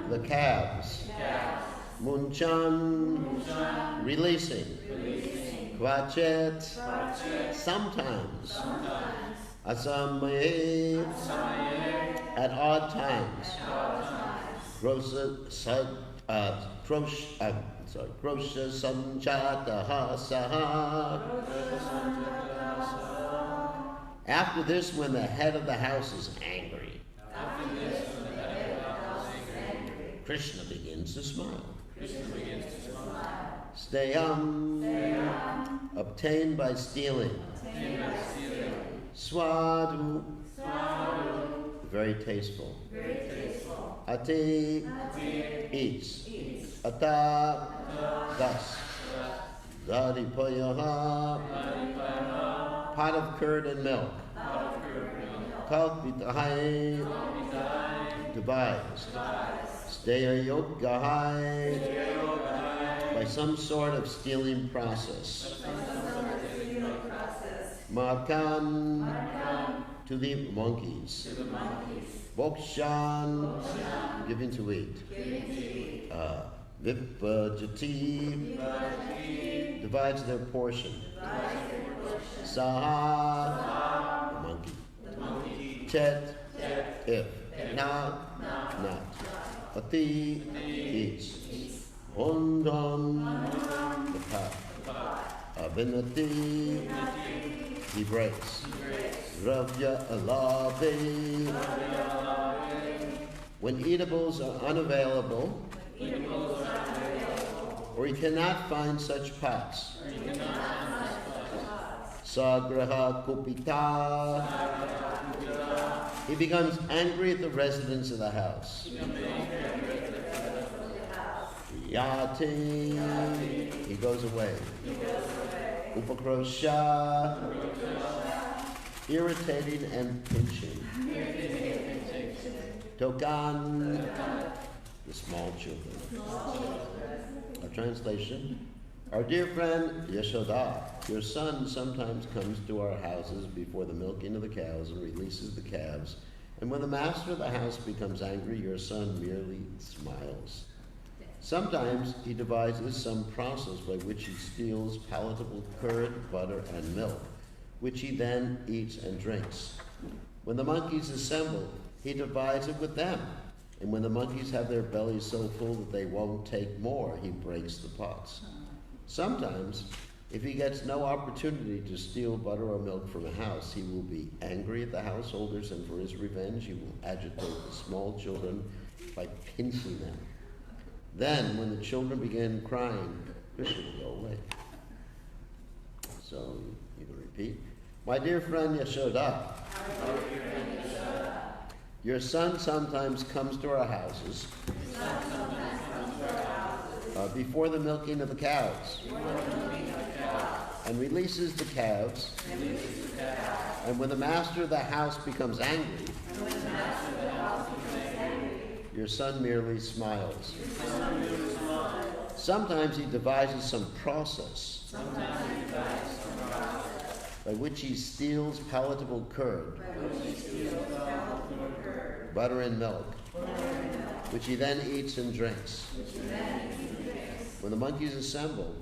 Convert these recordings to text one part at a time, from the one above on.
the calves. Munchan, releasing. Kvachet, sometimes. Asamaye, at odd times. Krosha sanjataha saha. After this, when the head of the house is angry, Krishna begins to smile. Stayam, obtained by stealing. Swadu, very tasteful. Ati, eats. Ata, thus. Dadipayaha, pot of curd and milk. Kalpitahai, devised. Steyayogahai, by some sort of stealing process. Makan, to the monkeys. Bokshan, given to eat. Vipajati, divides their portion. Saha, the monkey. Chet, if. Not. Ati, eats. Hondam, the pot. Abinati, he breaks. Ravya alabe, when eatables are unavailable, or he cannot find such pots. Sagraha kupita, he becomes angry at the residents of the house. Yati, he goes away. Upakrosha, irritating and pinching. Tokan, the small children. A translation. Our dear friend Yashoda, your son sometimes comes to our houses before the milking of the cows and releases the calves. And when the master of the house becomes angry, your son merely smiles. Sometimes he devises some process by which he steals palatable curd, butter, and milk, which he then eats and drinks. When the monkeys assemble, he divides it with them. And when the monkeys have their bellies so full that they won't take more, he breaks the pots. Sometimes, if he gets no opportunity to steal butter or milk from a house, he will be angry at the householders, and for his revenge, he will agitate the small children by pinching them. Then, when the children begin crying, Krishna will go away. So, you can repeat. My dear friend Yashoda, your son sometimes comes to our houses before the milking of the cows and releases the calves. And when the master of the house becomes angry, your son merely smiles. Sometimes he devises some process by which he steals palatable curd, butter and milk, which he then eats and drinks. When the monkeys assemble,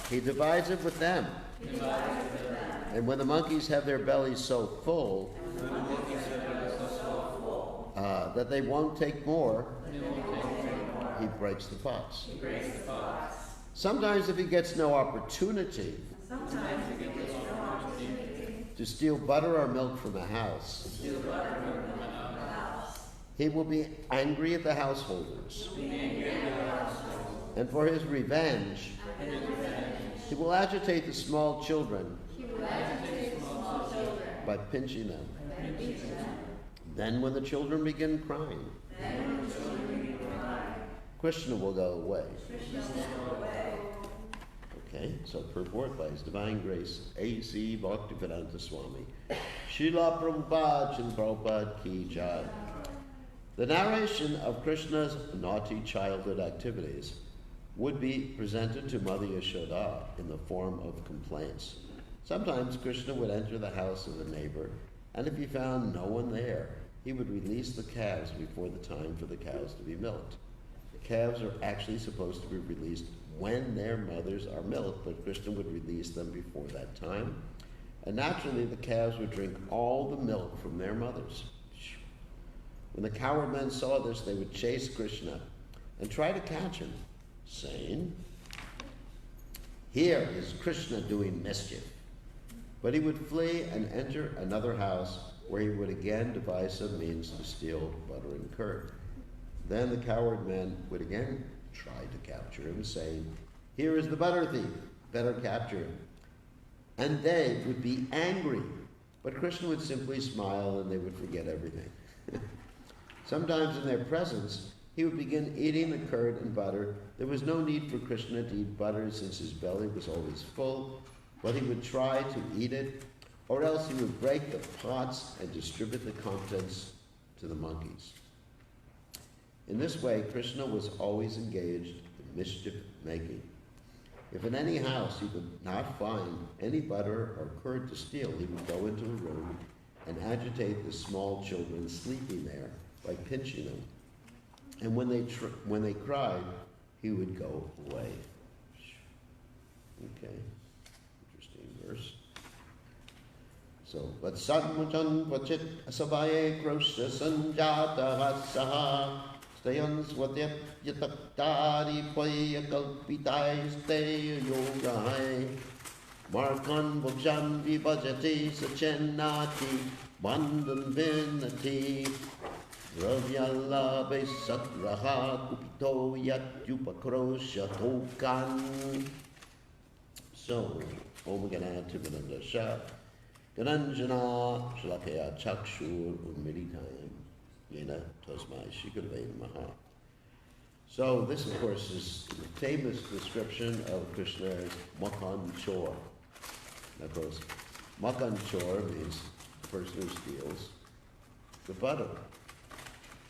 he divides it with them. And when the monkeys have their bellies so full that they won't take more, he breaks the pots. Sometimes if he gets no opportunity to steal butter or milk from a house, he will be angry at the householders. And for his revenge, he will agitate the small children by pinching them. Then when the children begin crying, Krishna will go away. Okay, so purport by His Divine Grace, A.C. Bhaktivedanta Swami. Srila Prabhupada, Srila Prabhupada Ki Jai. The narration of Krishna's naughty childhood activities would be presented to Mother Yashoda in the form of complaints. Sometimes Krishna would enter the house of a neighbor, and if he found no one there, he would release the calves before the time for the cows to be milked. The calves are actually supposed to be released when their mothers are milked, but Krishna would release them before that time. And naturally, the calves would drink all the milk from their mothers. When the coward men saw this, they would chase Krishna and try to catch him, saying, "Here is Krishna doing mischief." But he would flee and enter another house where he would again devise some means to steal butter and curd. Then the coward men would again try to capture him, saying, "Here is the butter thief, better capture him." And they would be angry, but Krishna would simply smile and they would forget everything. Sometimes in their presence, he would begin eating the curd and butter. There was no need for Krishna to eat butter since his belly was always full, but he would try to eat it, or else he would break the pots and distribute the contents to the monkeys. In this way, Krishna was always engaged in mischief making. If in any house he could not find any butter or curd to steal, he would go into a room and agitate the small children sleeping there by pinching them. And when they cried, he would go away. Okay, interesting verse. So, Vatsamachan Vachit Asavaye Krosha Sanjata Vasaha Stayan Swatyat Yataktari Paya Kalpitai Stay Yogai Markan Vajam Vibhajati Sachenati Bandan Vinati Ravyala Besatraha Kupito Yatyupakrosha Tokan. So, Om Gana Tivanandasha Gananjana Shalakaya Chakshur Umiditayam Yena Tosmai Shikadvain Maha. So this of course is the famous description of Krishna as Makan Chor. Now of course, Makan Chor means the person who steals the butter.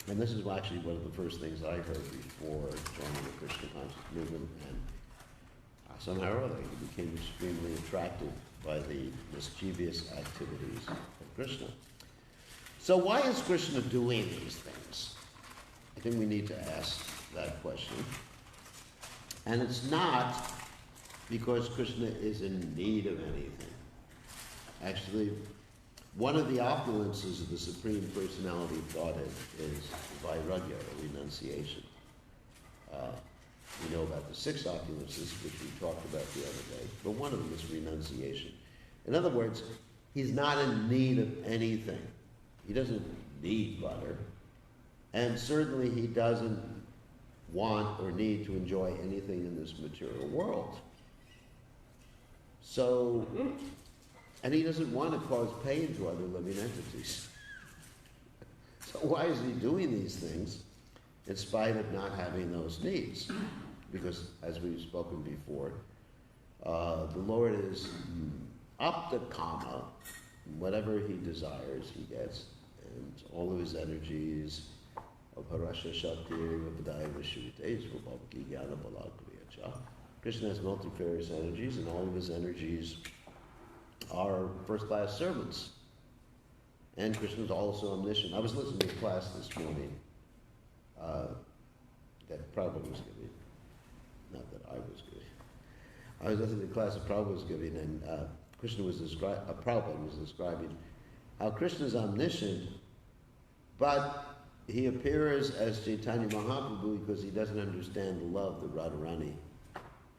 And this is actually one of the first things I heard before joining the Krishna conscious movement, and somehow or other he became extremely attracted by the mischievous activities of Krishna. So why is Krishna doing these things? I think we need to ask that question. And it's not because Krishna is in need of anything. Actually, one of the opulences of the Supreme Personality of Godhead is vairagya, or renunciation. We know about the 6 opulences, which we talked about the other day, but one of them is renunciation. In other words, he's not in need of anything. He doesn't need butter, and certainly he doesn't want or need to enjoy anything in this material world. So, and he doesn't want to cause pain to other living entities. So why is he doing these things in spite of not having those needs? Because, as we've spoken before, the Lord is apta kama. Whatever he desires, he gets. And all of his energies of Harasha Shakti, Vabhadaya Vishvite, Svabhavaki Jnana Balakriyacha. Krishna has multifarious energies, and all of his energies are first-class servants. And Krishna is also omniscient. I was listening to a class this morning that Prabhupada was giving. Not that I was giving. I was listening to a class that Prabhupada was giving, and Prabhupada was describing how Krishna is omniscient, but he appears as Chaitanya Mahaprabhu because he doesn't understand the love that Radharani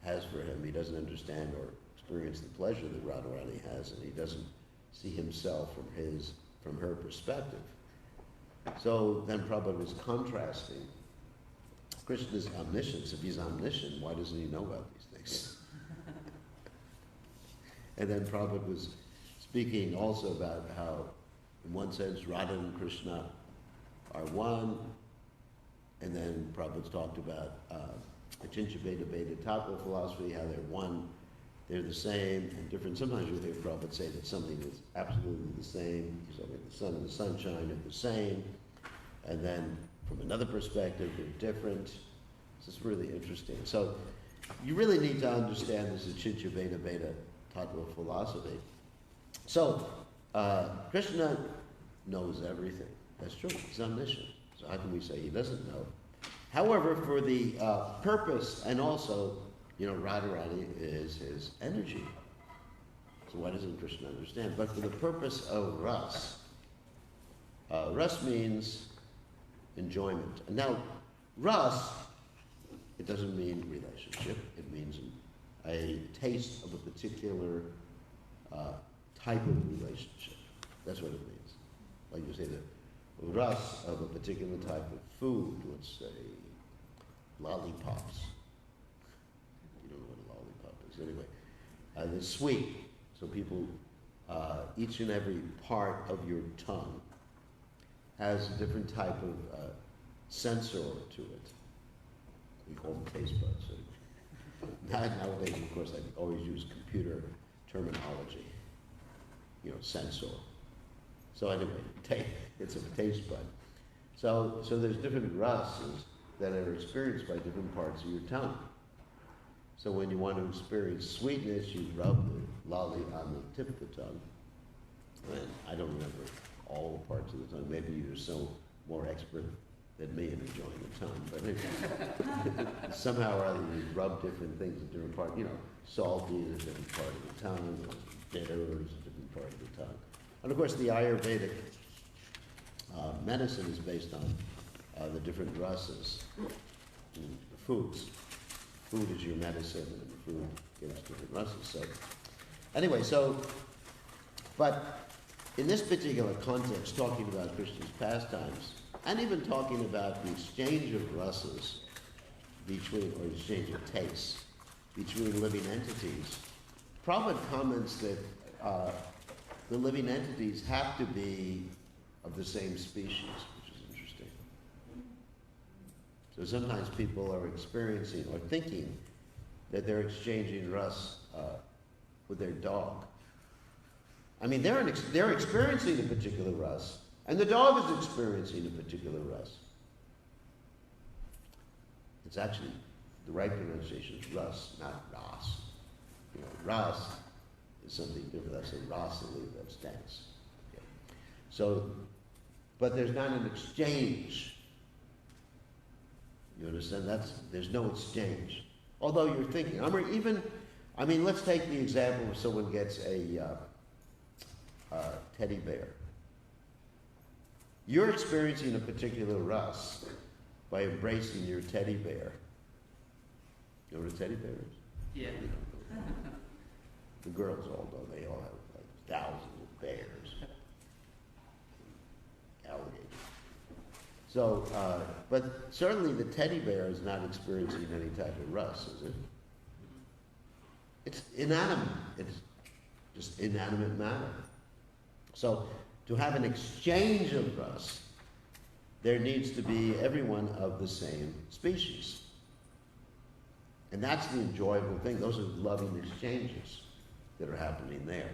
has for him. He doesn't understand or experience the pleasure that Radharani has, and he doesn't see himself from her perspective. So then Prabhupada was contrasting Krishna's omniscience. If he's omniscient, why doesn't he know about these things? And then Prabhupada was speaking also about how, in one sense, Radha and Krishna are one, and then Prabhupada talked about Achincha Beta Beta Tattva philosophy, how they're one, they're the same, and different. Sometimes you hear Prabhupada say that something is absolutely the same, so like the sun and the sunshine are the same, and then from another perspective, they're different. This is really interesting. So you really need to understand this Achincha Beta Beta Tattva philosophy. So Krishna knows everything. That's true. He's omniscient. So how can we say he doesn't know? However, for the purpose, and also, Radharani is his energy. So why doesn't Krishna understand? But for the purpose of ras, ras means enjoyment. And now, ras, it doesn't mean relationship. It means a taste of a particular type of relationship. That's what it means. Like you say, the ras of a particular type of food, let's say lollipops. You don't know what a lollipop is. Anyway, they're sweet. So people, each and every part of your tongue has a different type of sensor to it. We call them taste buds. Nowadays, of course, I always use computer terminology. Sensor. So anyway, it's a taste bud. So there's different rasas that are experienced by different parts of your tongue. So when you want to experience sweetness, you rub the lolly on the tip of the tongue. And I don't remember all the parts of the tongue. Maybe you're so more expert than me in enjoying the tongue. But anyway, somehow or other you rub different things in different parts. Salty is a different part of the tongue. Bitter is a different part of the tongue. And of course the Ayurvedic medicine is based on the different rasas, foods. Food is your medicine, and food gives different rasas. So, anyway, but in this particular context, talking about Krishna's pastimes, and even talking about the exchange of rasas or exchange of tastes between living entities, Prabhupada comments that the living entities have to be of the same species, which is interesting. So sometimes people are experiencing or thinking that they're exchanging ras with their dog. I mean, they're experiencing a particular ras, and the dog is experiencing a particular ras. It's actually, the right pronunciation is ras, not ras. Ras is something different. That's a rasali, that's dance. Okay. So, but there's not an exchange. You understand? There's no exchange. Although you're thinking, let's take the example of someone gets a teddy bear. You're experiencing a particular ras by embracing your teddy bear. You know what a teddy bear is? Yeah. The girls all know. They all have like thousands of bears, alligators. So, but certainly the teddy bear is not experiencing any type of ras, is it? It's inanimate. It's just inanimate matter. So, to have an exchange of ras, there needs to be everyone of the same species. And that's the enjoyable thing. Those are loving exchanges that are happening there.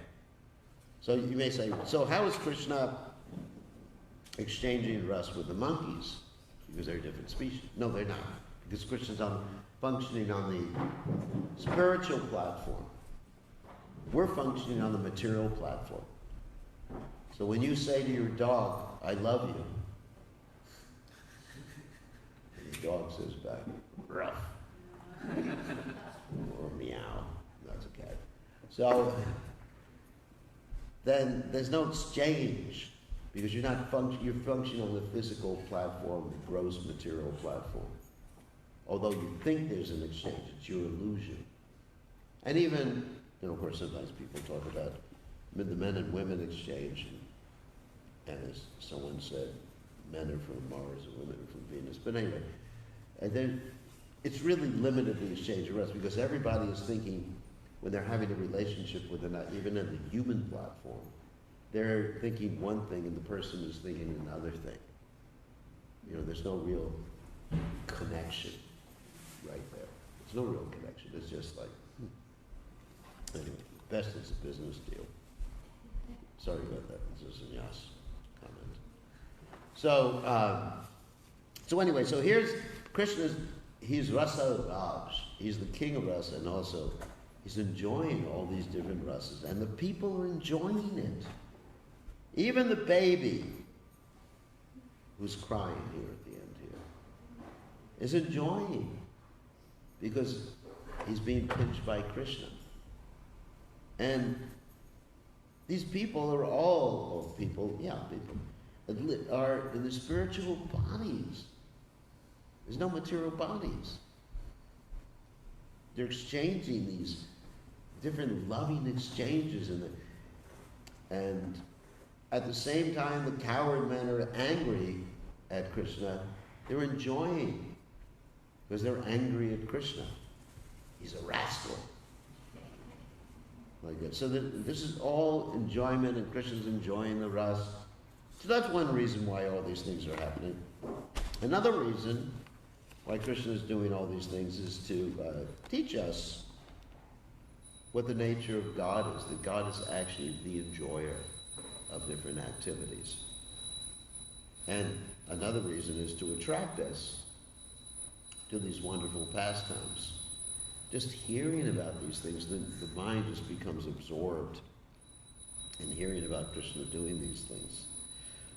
So you may say, so how is Krishna exchanging ras with the monkeys? Because they're different species. No, they're not. Because Krishna's functioning on the spiritual platform. We're functioning on the material platform. So when you say to your dog, I love you, and the dog says back, ruff, or meow, that's a cat. So then there's no exchange, because you're functioning on the physical platform, the gross material platform. Although you think there's an exchange, it's your illusion. And even, of course, sometimes people talk about the men and women exchange, and as someone said, men are from Mars and women are from Venus. But anyway, and then it's really limited the exchange of ras, because everybody is thinking, when they're having a relationship with another, even in the human platform, they're thinking one thing and the person is thinking another thing. There's no real connection right there. There's no real connection. It's just like, Anyway, best it's a business deal. Sorry about that. This is a Yas comment. So anyway, so here's Krishna's, he's Rasa Raj. He's the king of rasa, and also he's enjoying all these different rasas, and the people are enjoying it. Even the baby who's crying here at the end here, is enjoying because he's being pinched by Krishna. And these people are all people are in the spiritual bodies. There's no material bodies. They're exchanging these different loving exchanges, and at the same time the coward men are angry at Krishna. They're enjoying because they're angry at Krishna. He's a rascal. Like that. So this is all enjoyment, and Krishna's enjoying the rasa. So that's one reason why all these things are happening. Another reason why Krishna is doing all these things is to teach us what the nature of God is, that God is actually the enjoyer of different activities. And another reason is to attract us to these wonderful pastimes. Just hearing about these things, the mind just becomes absorbed in hearing about Krishna doing these things.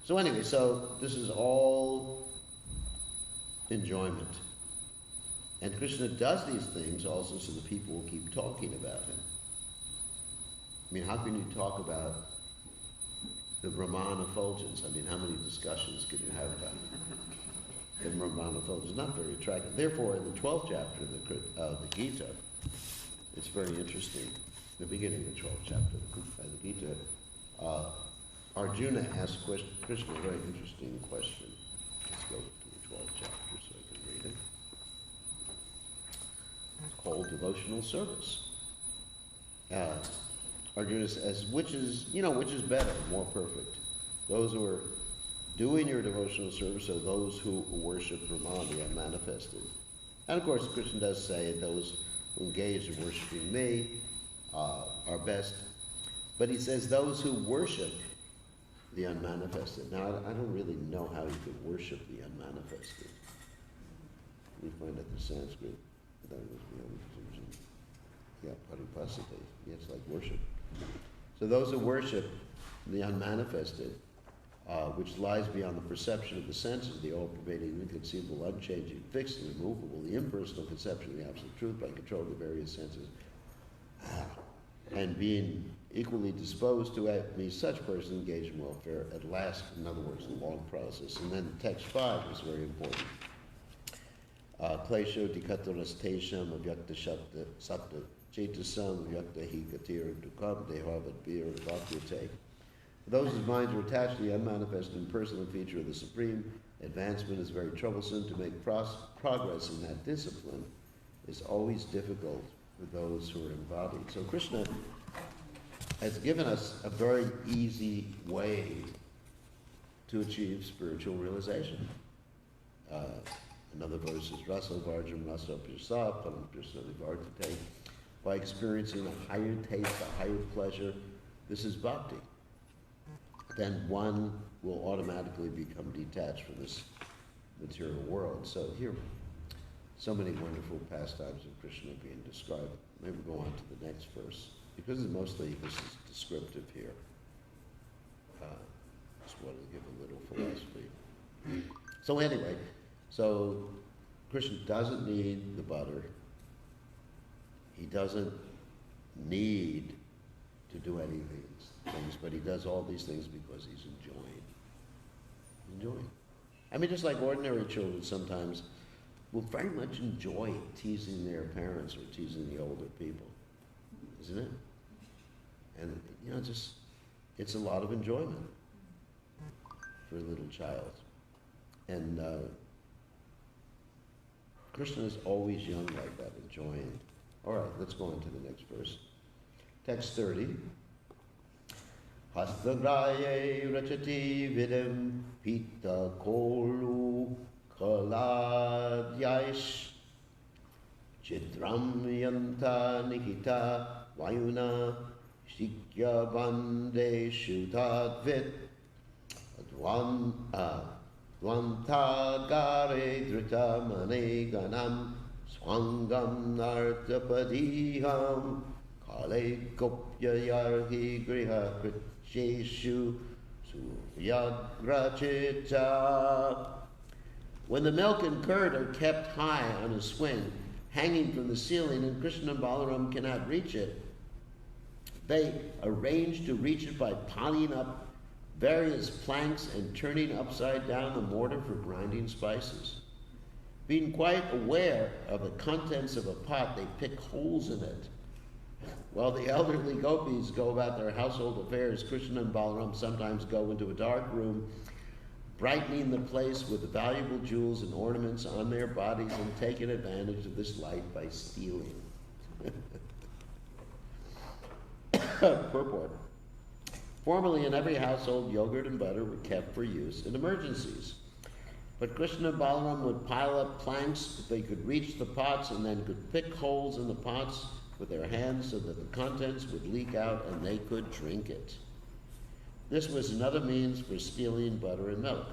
So anyway, so this is all enjoyment. And Krishna does these things also so that people will keep talking about him. I mean, how can you talk about the Brahman effulgence? I mean, how many discussions can you have about the Brahman effulgence? Not very attractive. Therefore, in the 12th chapter of the Gita, it's very interesting. The beginning of the 12th chapter of the Gita, Arjuna asks Krishna a very interesting question. Let's go to the 12th chapter so I can read it. It's called devotional service. Arjuna says, which is better, more perfect? Those who are doing your devotional service or those who worship Brahman, the unmanifested? And of course, Krishna does say those who engage in worshiping me are best. But he says those who worship the unmanifested. Now, I don't really know how you could worship the unmanifested. We find out the Sanskrit. Yeah, paripasate. Yeah, it's like worship. So those who worship the unmanifested, which lies beyond the perception of the senses, the all-pervading, inconceivable, unchanging, fixed, and immovable, the impersonal conception of the absolute truth by controlling the various senses, and being equally disposed to me, such person engage in welfare at last, in other words, the long process. And then text 5 is very important. Klesho dikatorastesham avyakta sapta chetasam avyakta hi katir dukam dehavat bir vakyate. Those whose minds are attached to the unmanifested and personal feature of the Supreme, advancement is very troublesome. To make progress in that discipline is always difficult for those who are embodied. So Krishna has given us a very easy way to achieve spiritual realization. Another verse is Rasa Varjam Rasa Prasad Param Krishna Vartate. By experiencing a higher taste, a higher pleasure, this is bhakti. Then one will automatically become detached from this material world. So here, so many wonderful pastimes of Krishna being described. Maybe we'll go on to the next verse. Because mostly this is descriptive here. Just wanted to give a little philosophy. So anyway, so Krishna doesn't need the butter. He doesn't need to do any things, but he does all these things because he's enjoying. I mean, just like ordinary children sometimes will very much enjoy teasing their parents or teasing the older people, isn't it? And it's a lot of enjoyment for a little child. And Krishna is always young like that, enjoying. All right, let's go on to the next verse. Text 30. Hastagraye rachati vidam pita kolu kaladyash chitram yanta nikita vayuna shikya bande shutadvit Dvantagare drita mane ganam swangam nartapadiham kale kopya yarhi griha krityeshu Yagrachita. When the milk and curd are kept high on a swing, hanging from the ceiling, and Krishna and Balaram cannot reach it, they arrange to reach it by piling up various planks and turning upside down the mortar for grinding spices. Being quite aware of the contents of a pot, they pick holes in it. While the elderly gopis go about their household affairs, Krishna and Balaram sometimes go into a dark room, brightening the place with valuable jewels and ornaments on their bodies and taking advantage of this light by stealing. Purport. Formerly in every household, yogurt and butter were kept for use in emergencies. But Krishna and Balaram would pile up planks if they could reach the pots, and then could pick holes in the pots with their hands so that the contents would leak out and they could drink it. This was another means for stealing butter and milk.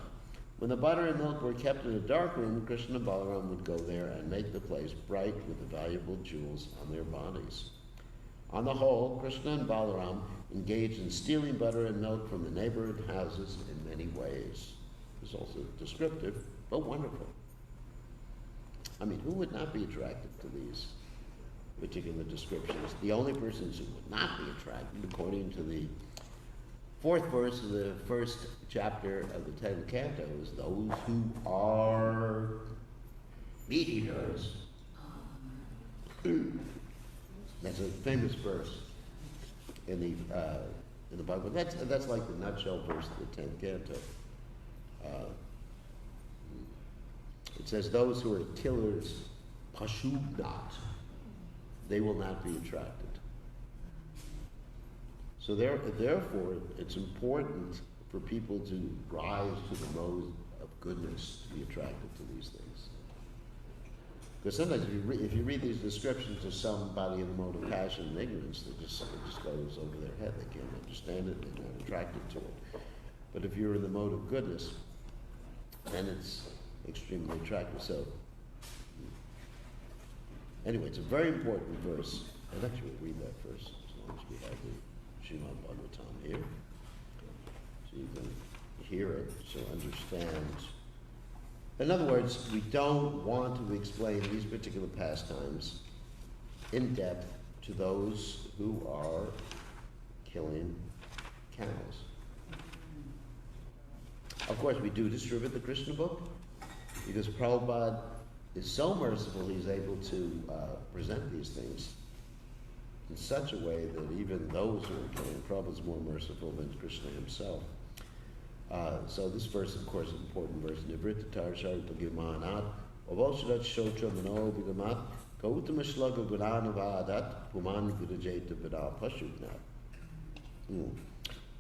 When the butter and milk were kept in a dark room, Krishna and Balaram would go there and make the place bright with the valuable jewels on their bodies. On the whole, Krishna and Balaram engaged in stealing butter and milk from the neighborhood houses in many ways. It's also descriptive, but wonderful. I mean, who would not be attracted to these particular descriptions? The only persons who would not be attracted, according to the 4th verse of the 1st chapter of the 10th canto, is those who are meat eaters. That's a famous verse in the Bible. That's like the nutshell verse of the 10th canto. It says, those who are killers, pashubnat, they will not be attracted. So therefore, it's important for people to rise to the mode of goodness to be attracted to these things. Because sometimes if you read these descriptions to somebody in the mode of passion and ignorance, it just goes over their head. They can't understand it, they're not attracted to it. But if you're in the mode of goodness, then it's extremely attractive. So, anyway, it's a very important verse. I'd actually read that first, as long as we have the Srimad Bhagavatam here. So you can hear it, so understand. In other words, we don't want to explain these particular pastimes in depth to those who are killing camels. Of course, we do distribute the Krishna book because Prabhupada is so merciful, he's able to present these things in such a way that even those who are killing, Prabhupada is more merciful than Krishna himself. So this verse, of course, is an important verse. Nivrittatar Sharita Gimanat, Avoshadat Shotra Mano Vigamat, Kautamaslaga Guranavadat, Puman Vidajeta Vida Pashutnat.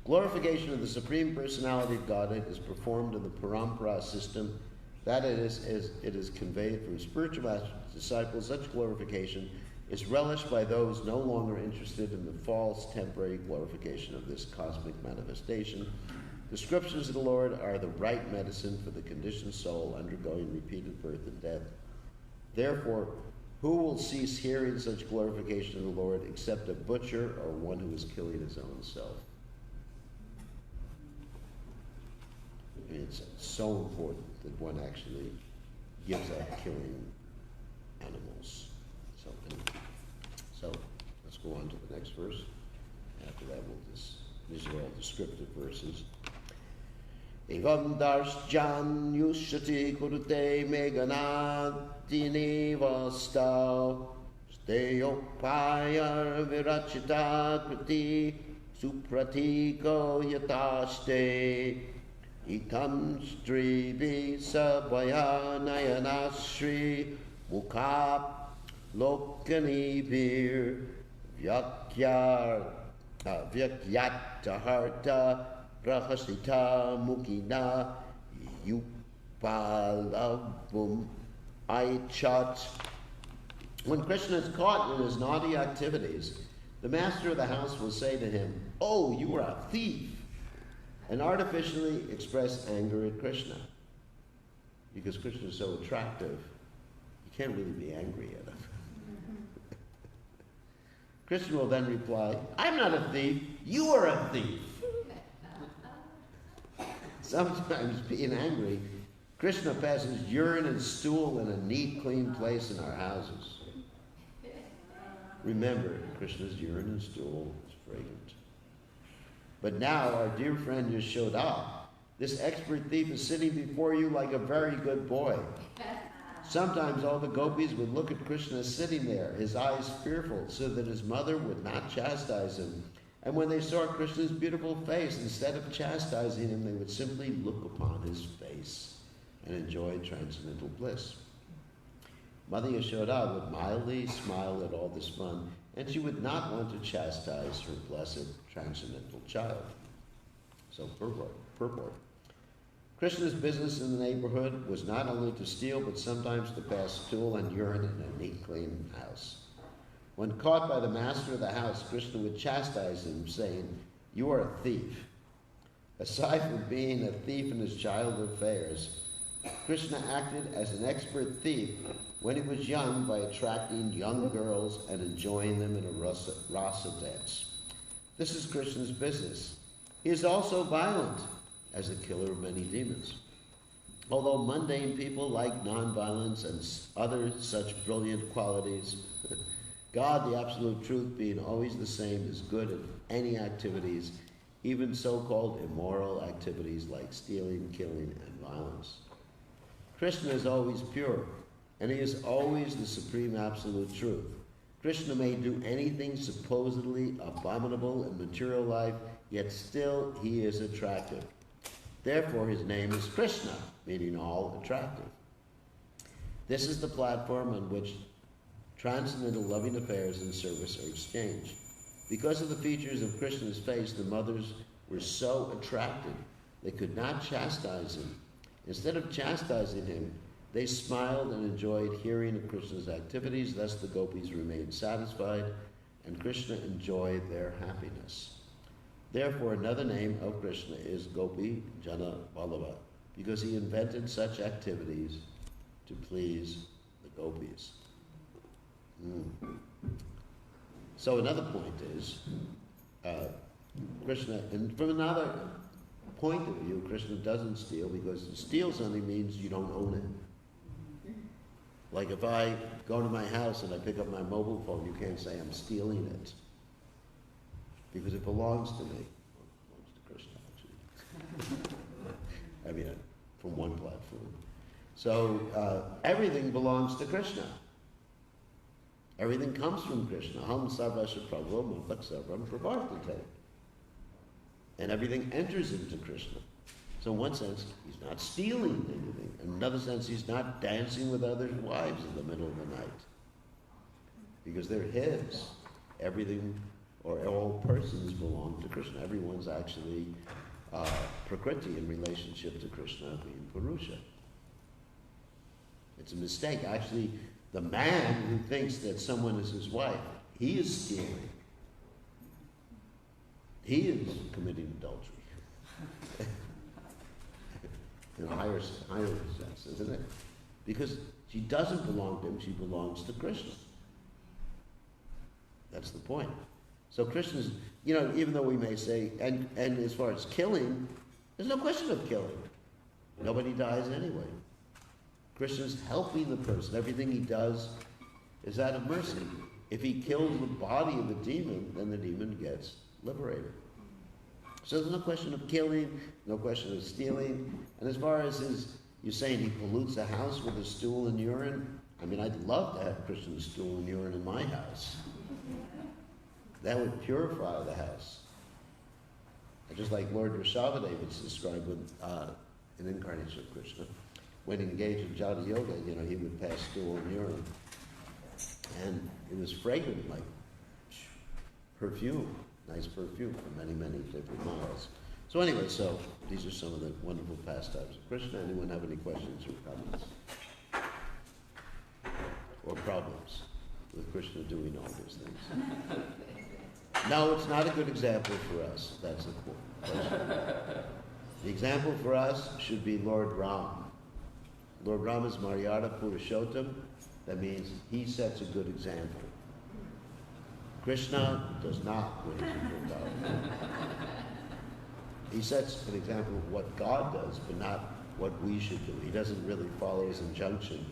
Glorification of the Supreme Personality of Godhead is performed in the Parampara system, that it is conveyed from spiritual masters to disciples. Such glorification is relished by those no longer interested in the false temporary glorification of this cosmic manifestation. Descriptions of the Lord are the right medicine for the conditioned soul undergoing repeated birth and death. Therefore, who will cease hearing such glorification of the Lord except a butcher or one who is killing his own self? I mean, it's so important that one actually gives up killing animals. So let's go on to the next verse. After that, these are all descriptive verses. Evam darsjan yushati kurute meganati nivastau steyopayar virachita kriti supratiko yataste itam stribi sabhaya nayanasri mukha lokani vir vyakyataharta Rahasita Mukina Yupalavum Aichat. When Krishna is caught in his naughty activities, the master of the house will say to him, "Oh, you are a thief," and artificially express anger at Krishna. Because Krishna is so attractive, you can't really be angry at him. Krishna will then reply, "I'm not a thief, you are a thief." Sometimes, being angry, Krishna passes urine and stool in a neat, clean place in our houses. Remember, Krishna's urine and stool is fragrant. But now, our dear friend Yashoda, this expert thief is sitting before you like a very good boy. Sometimes all the gopis would look at Krishna sitting there, his eyes fearful, so that his mother would not chastise him. And when they saw Krishna's beautiful face, instead of chastising him, they would simply look upon his face and enjoy transcendental bliss. Mother Yashoda would mildly smile at all this fun, and she would not want to chastise her blessed transcendental child. So purport. Krishna's business in the neighborhood was not only to steal, but sometimes to pass stool and urine in a neat, clean house. When caught by the master of the house, Krishna would chastise him, saying, "You are a thief." Aside from being a thief in his childhood affairs, Krishna acted as an expert thief when he was young by attracting young girls and enjoying them in a rasa dance. This is Krishna's business. He is also violent, as a killer of many demons. Although mundane people like nonviolence and other such brilliant qualities, God, the absolute truth, being always the same, is good at any activities, even so-called immoral activities like stealing, killing, and violence. Krishna is always pure, and he is always the supreme absolute truth. Krishna may do anything supposedly abominable in material life, yet still he is attractive. Therefore his name is Krishna, meaning all attractive. This is the platform on which transcendental loving affairs and service are exchanged. Because of the features of Krishna's face, the mothers were so attracted they could not chastise him. Instead of chastising him, they smiled and enjoyed hearing of Krishna's activities. Thus the gopis remained satisfied, and Krishna enjoyed their happiness. Therefore, another name of Krishna is Gopi Jana Vallabha, because he invented such activities to please the gopis. So another point is, Krishna, and from another point of view, Krishna doesn't steal, because steal something means you don't own it. Like if I go to my house and I pick up my mobile phone, you can't say I'm stealing it, because it belongs to me. Well, it belongs to Krishna, actually. I mean, from one platform. So everything belongs to Krishna. Everything comes from Krishna. Ham sarvasya prabhu matak sarvam pravartate. And everything enters into Krishna. So in one sense, he's not stealing anything. In another sense, he's not dancing with other wives in the middle of the night. Because they're his. Everything, or all persons, belong to Krishna. Everyone's actually prakriti in relationship to Krishna being Purusha. It's a mistake. Actually, the man who thinks that someone is his wife, he is stealing. He is committing adultery. In a higher sense, isn't it? Because she doesn't belong to him, she belongs to Krishna. That's the point. So Krishna's, even though we may say, and as far as killing, there's no question of killing. Nobody dies anyway. Krishna's helping the person. Everything he does is out of mercy. If he kills the body of a demon, then the demon gets liberated. So there's no question of killing, no question of stealing. And as far as you're saying he pollutes a house with his stool and urine, I mean, I'd love to have Krishna's stool and urine in my house. That would purify the house. And just like Lord Rishabhadeva was described with an incarnation of Krishna. When he engaged in Jata Yoga, he would pass stool and urine. And it was fragrant, like perfume, nice perfume for many, many different miles. So anyway, these are some of the wonderful pastimes of Krishna. Anyone have any questions or comments? Or problems with Krishna doing all these things? No, it's not a good example for us. That's the point. The example for us should be Lord Ram. Lord Ram is Maryada Purushottam. That means he sets a good example. Krishna does not go into Vrindavan. he sets an example of what God does, but not what we should do. He doesn't really follow his injunction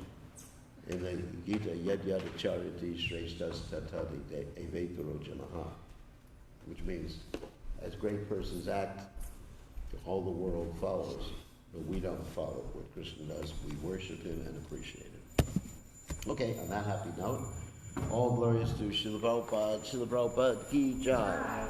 in the Gita, yad yad chariti shreshtas tatadi evetaro janaha, which means as great persons act, all the world follows, but we don't follow what Krishna does. We worship him and appreciate him. Okay, on that happy note, all glories to Srila Prabhupada, Srila Prabhupada ki jai.